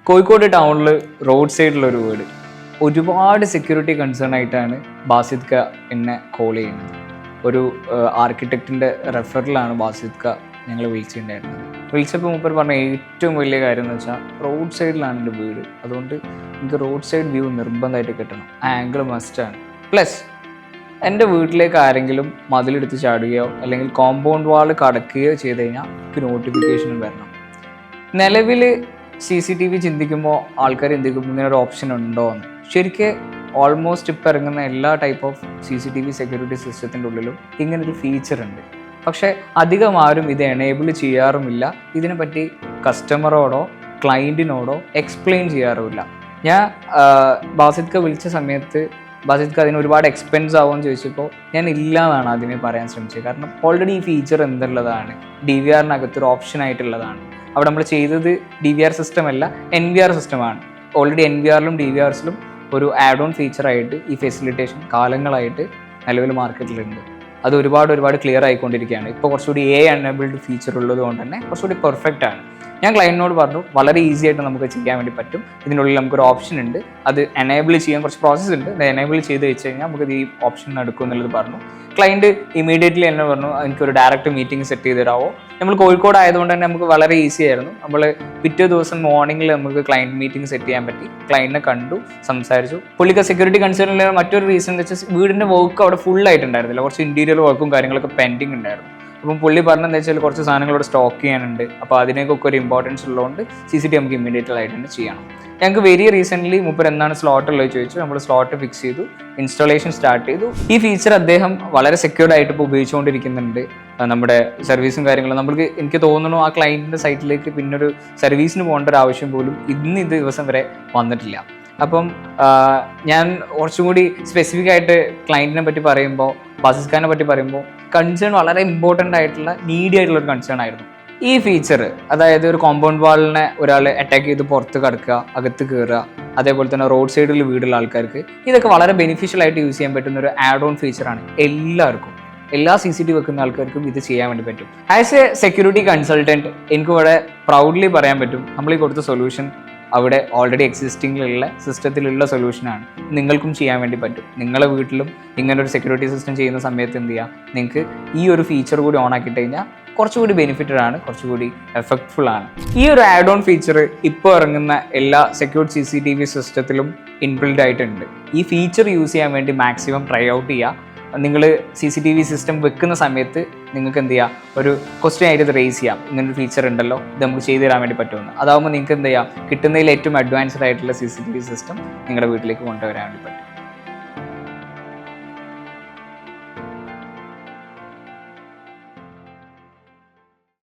കോഴിക്കോട് ടൗണിൽ റോഡ് സൈഡിലൊരു വീട്. ഒരുപാട് സെക്യൂരിറ്റി കൺസേൺ ആയിട്ടാണ് ബാസിദ് ക എന്നെ കോൾ ചെയ്യുന്നത്. ഒരു ആർക്കിടെക്റ്റിൻ്റെ റെഫറലാണ് ബാസിദ് ക ഞങ്ങൾ വിളിച്ചിട്ടുണ്ടായിരുന്നത്. വിളിച്ചപ്പോൾ മൂപ്പർ പറഞ്ഞ ഏറ്റവും വലിയ കാര്യം എന്ന് വെച്ചാൽ റോഡ് സൈഡിലാണ് എൻ്റെ വീട്, അതുകൊണ്ട് എനിക്ക് റോഡ് സൈഡ് വ്യൂ നിർബന്ധമായിട്ട് കിട്ടണം, ആംഗിൾ മസ്റ്റാണ്. പ്ലസ് എൻ്റെ വീട്ടിലേക്ക് ആരെങ്കിലും മതിലെടുത്ത് ചാടുകയോ അല്ലെങ്കിൽ കോമ്പൗണ്ട് വാൾ കടക്കുകയോ ചെയ്ത് കഴിഞ്ഞാൽ എനിക്ക് നോട്ടിഫിക്കേഷനും വരണം. നിലവിൽ CCTV ചിന്തിക്കുമ്പോൾ ആൾക്കാർ ചിന്തിക്കും ഇങ്ങനെ ഒരു ഓപ്ഷൻ ഉണ്ടോ എന്ന്. ശരിക്കും ഓൾമോസ്റ്റ് ഇപ്പോൾ ഇറങ്ങുന്ന എല്ലാ ടൈപ്പ് ഓഫ് CCTV സെക്യൂരിറ്റി സിസ്റ്റത്തിൻ്റെ ഉള്ളിലും ഇങ്ങനൊരു ഫീച്ചർ ഉണ്ട്. പക്ഷേ അധികം ആരും ഇത് എനേബിൾ ചെയ്യാറുമില്ല. ഇതിനെപ്പറ്റി കസ്റ്റമറോടോ ക്ലയൻറ്റിനോടോ എക്സ്പ്ലെയിൻ ചെയ്യാറുമില്ല. ഞാൻ ബാസിദ് ക വിളിച്ച സമയത്ത് ബാസിദ് ക അതിന് ഒരുപാട് എക്സ്പെൻസ് ആവുമെന്ന് ചോദിച്ചപ്പോൾ ഞാൻ ഇല്ല എന്നാണ് അതിനെ പറയാൻ ശ്രമിച്ചത്. കാരണം ഓൾറെഡി ഈ ഫീച്ചർ എന്തുള്ളതാണ്, DVRനകത്തൊരു ഓപ്ഷൻ ആയിട്ടുള്ളതാണ്. അവിടെ നമ്മൾ ചെയ്തത് DVR സിസ്റ്റം അല്ല, NVR സിസ്റ്റമാണ്. ഓൾറെഡി NVRലും DVRസിലും ഒരു ആഡ് ഓൺ ഫീച്ചറായിട്ട് ഈ ഫെസിലിറ്റേഷൻ കാലങ്ങളായിട്ട് നിലവിൽ മാർക്കറ്റിലുണ്ട്. അത് ഒരുപാട് ക്ലിയർ ആയിക്കൊണ്ടിരിക്കുകയാണ്. ഇപ്പോൾ കുറച്ചുകൂടി എനേബിൾഡ് ഫീച്ചർ ഉള്ളത് കൊണ്ട് തന്നെ കുറച്ചുകൂടി പെർഫെക്റ്റ് ആണ്. ഞാൻ ക്ലയൻറ്റിനോട് പറഞ്ഞു വളരെ ഈസി ആയിട്ട് നമുക്ക് ചെയ്യാൻ വേണ്ടി പറ്റും. ഇതിനുള്ളിൽ നമുക്കൊരു ഓപ്ഷൻ ഉണ്ട്, അത് എനേബിൾ ചെയ്യാൻ കുറച്ച് പ്രോസസ്സ് ഉണ്ട്, അത് എനേബിൾ ചെയ്ത് വെച്ച് കഴിഞ്ഞാൽ നമുക്കത് ഈ ഓപ്ഷൻ എടുക്കും എന്നുള്ളത് പറഞ്ഞു. ക്ലയൻറ്റ് ഇമീഡിയറ്റ്ലി എന്നെ പറഞ്ഞു എനിക്കൊരു ഡയറക്റ്റ് മീറ്റിംഗ് സെറ്റ് ചെയ്ത് തരാമോ. നമ്മൾ കോഴിക്കോട് ആയതുകൊണ്ട് തന്നെ നമുക്ക് വളരെ ഈസി ആയിരുന്നു. നമ്മൾ പിറ്റേ ദിവസം മോർണിംഗിൽ നമുക്ക് ക്ലയൻറ്റ് മീറ്റിംഗ് സെറ്റ് ചെയ്യാൻ പറ്റി. ക്ലയൻറ്റിനെ കണ്ടു, സംസാരിച്ചു. പുള്ളിക്ക് സെക്യൂരിറ്റി കൺസേണിൽ മറ്റൊരു റീസൺ എന്ന് വെച്ചാൽ വീടിൻ്റെ വർക്ക് അവിടെ ഫുൾ ആയിട്ടുണ്ടായിരുന്നില്ല, കുറച്ച് ഇൻറ്റീരിയർ വർക്കും കാര്യങ്ങളൊക്കെ പെൻഡിങ് ഉണ്ടായിരുന്നു. അപ്പം പുള്ളി പറഞ്ഞതെന്ന് വെച്ചാൽ കുറച്ച് സാധനങ്ങളോട് സ്റ്റോക്ക് ചെയ്യാനുണ്ട്, അപ്പോൾ അതിനേക്കൊക്കെ ഒരു ഇമ്പോർട്ടൻസ് ഉള്ളതുകൊണ്ട് CCTV നമുക്ക് ഇമ്മീഡിയറ്റ് ആയിട്ട് തന്നെ ചെയ്യണം. ഞങ്ങൾക്ക് വെരി റീസെൻ്റ്ലി മൂപ്പർ എന്താണ് സ്ലോട്ട് ഉള്ളത് ചോദിച്ചു. നമ്മൾ സ്ലോട്ട് ഫിക്സ് ചെയ്തു, ഇൻസ്റ്റാളേഷൻ സ്റ്റാർട്ട് ചെയ്തു. ഈ ഫീച്ചർ അദ്ദേഹം വളരെ സെക്യൂർഡ് ആയിട്ട് ഇപ്പോൾ ഉപയോഗിച്ചുകൊണ്ടിരിക്കുന്നുണ്ട്. നമ്മുടെ സർവീസും കാര്യങ്ങളും എനിക്ക് തോന്നുന്നു ആ ക്ലയൻറ്റിൻ്റെ സൈറ്റിലേക്ക് പിന്നൊരു സർവീസിന് പോകേണ്ട ഒരു ആവശ്യം പോലും ഇത് ദിവസം വരെ വന്നിട്ടില്ല. അപ്പം ഞാൻ കുറച്ചും കൂടി സ്പെസിഫിക് ആയിട്ട് ക്ലയൻറ്റിനെ പറ്റി പറയുമ്പോൾ, ബാസിദ് ഖാനെ പറ്റി പറയുമ്പോൾ കൺസേൺ വളരെ ഇമ്പോർട്ടൻ്റ് ആയിട്ടുള്ള നീഡി ആയിട്ടുള്ള ഒരു കൺസേൺ ആയിരുന്നു ഈ ഫീച്ചർ. അതായത് ഒരു കോമ്പൗണ്ട് വാളിനെ ഒരാൾ അറ്റാക്ക് ചെയ്ത് പുറത്ത് കടക്കുക, അകത്ത് കയറുക, അതേപോലെ തന്നെ റോഡ് സൈഡിൽ വീടുള്ള ആൾക്കാർക്ക് ഇതൊക്കെ വളരെ ബെനിഫിഷ്യൽ ആയിട്ട് യൂസ് ചെയ്യാൻ പറ്റുന്ന ഒരു ആഡ് ഓൺ ഫീച്ചറാണ്. എല്ലാവർക്കും, എല്ലാ CCTV വെക്കുന്ന ആൾക്കാർക്കും ഇത് ചെയ്യാൻ വേണ്ടി പറ്റും. ആസ് എ സെക്യൂരിറ്റി കൺസൾട്ടൻറ്റ് എനിക്കിവിടെ പ്രൗഡ്ലി പറയാൻ പറ്റും നമ്മൾ ഈ കൊടുത്ത സൊല്യൂഷൻ അവിടെ ഓൾറെഡി എക്സിസ്റ്റിങ്ങിലുള്ള സിസ്റ്റത്തിലുള്ള സൊല്യൂഷനാണ്. നിങ്ങൾക്കും ചെയ്യാൻ വേണ്ടി പറ്റും. നിങ്ങളുടെ വീട്ടിലും ഇങ്ങനൊരു സെക്യൂരിറ്റി സിസ്റ്റം ചെയ്യുന്ന സമയത്ത് എന്ത് ചെയ്യുക, നിങ്ങൾക്ക് ഈ ഒരു ഫീച്ചർ കൂടി ഓൺ ആക്കിയിട്ട് കഴിഞ്ഞാൽ കുറച്ചുകൂടി ബെനിഫിറ്റഡ് ആണ്, കുറച്ചുകൂടി എഫക്ട്ഫുൾ ആണ്. ഈ ഒരു ആഡ് ഓൺ ഫീച്ചർ ഇപ്പോൾ ഇറങ്ങുന്ന എല്ലാ സെക്യൂർഡ് CCTV സിസ്റ്റത്തിലും ഇൻബിൽഡ് ആയിട്ടുണ്ട്. ഈ ഫീച്ചർ യൂസ് ചെയ്യാൻ വേണ്ടി മാക്സിമം ട്രൈ ഔട്ട് ചെയ്യുക. നിങ്ങൾ CCTV സിസ്റ്റം വെക്കുന്ന സമയത്ത് നിങ്ങൾക്ക് എന്ത് ചെയ്യാം, ഒരു ക്വസ്റ്റ്യൻ ആയിട്ട് ഇത് റേസ് ചെയ്യാം, ഇങ്ങനൊരു ഫീച്ചർ ഉണ്ടല്ലോ, ഇത് നമുക്ക് ചെയ്തു തരാൻ വേണ്ടി പറ്റുമെന്ന്. അതാകുമ്പോൾ നിങ്ങൾക്ക് എന്ത് ചെയ്യാം, കിട്ടുന്നതിൽ ഏറ്റവും അഡ്വാൻസ്ഡ് ആയിട്ടുള്ള CCTV സിസ്റ്റം നിങ്ങളുടെ വീട്ടിലേക്ക് കൊണ്ടുവരാൻ വേണ്ടി പറ്റും.